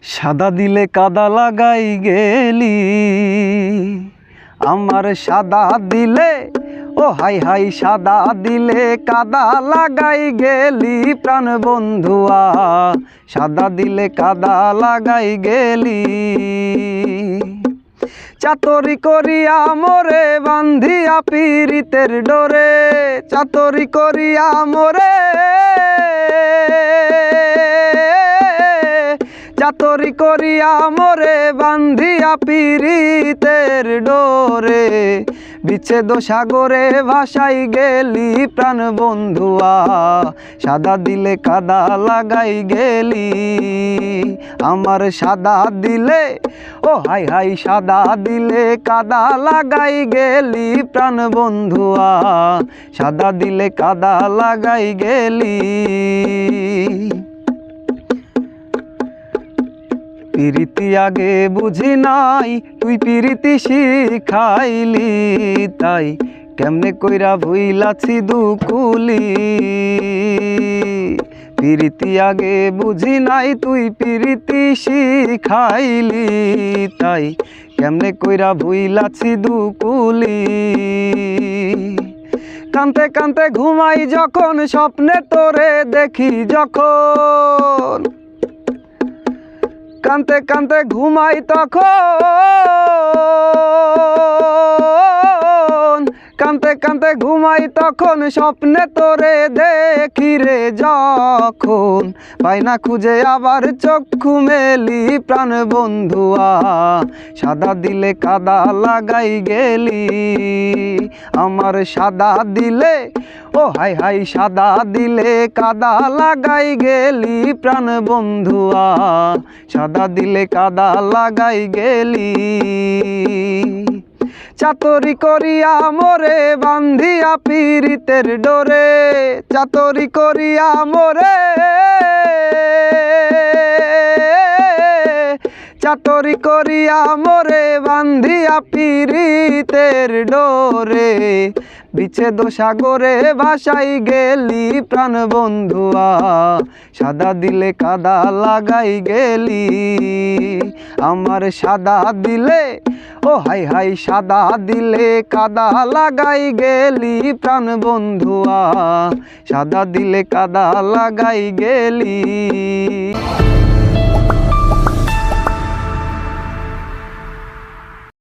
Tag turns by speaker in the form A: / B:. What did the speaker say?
A: সাদা দিলে কাদা লাগাই গেলি আমার সাদা দিলে, ও হাই হাই সাদা দিলে কাদা লাগাই গেলি প্রাণ বন্ধুয়া, সাদা দিলে কাদা লাগাই গেলি। চাতরি করিয়া মোরে বান্ধিয়া পীড়িতের ডোরে, চাতরি করিয়া মোরে, চাতরি করিয়া মোরে বান্ধিয়া পীড়িতের ডোরে, বিচ্ছেদ সাগরে ভাসাই গেলি প্রাণ বন্ধুয়া, সাদা দিলে কাদা লাগাই গেলি আমার সাদা দিলে, ও হাই হাই সাদা দিলে কাদা লাগাই গেলি প্রাণ বন্ধুয়া, সাদা দিলে কাদা লাগাই গেলি। পিরিতি আগে বুঝি নাই তুই পিরিতি শিখাইলি, তাই কেমনে কইরা ভুইলাছি দুকুলি। পিরিতি আগে বুঝি নাই তুই পিরিতি শিখাইলি, তাই কেমনে কইরা ভুইলাছি দুকুলি। কান্তে কান্তে ঘুমাই যখন স্বপ্নে তোরে দেখি যখন, কান্তে কান্তে ঘুমাই তখন, কান্তে কান্তে ঘুমাই তখন স্বপ্নে তোরে দেখি রে যখন, পাই না খুঁজে আবার চক্ষু মেলি প্রাণ বন্ধুয়া, সাদা দিলে কাদা লাগাই গেলি আমার সাদা দিলে, ও হাই হাই সাদা দিলে কাদা লাগাই গেলি প্রাণ বন্ধুয়া, সাদা দিলে কাদা লাগাই গেলি। চাতরি করিয়া মোরে বান্ধিয়া পীড়িতের ডোরে, চাতরি করিয়া মোরে, চাতরি করিয়া মোরে বান্ধিয়া পীড়িতের ডোরে, বিচ্ছেদ সাগরে ভাসাই গেলি প্রাণ বন্ধুয়া, সাদা দিলে কাদা লাগাই গেলি আমার সাদা দিলে, ও হাই হাই সাদা দিলে কাদা লাগাই গেলি প্রাণ বন্ধুয়া, সাদা দিলে কাদা লাগাই গেলি।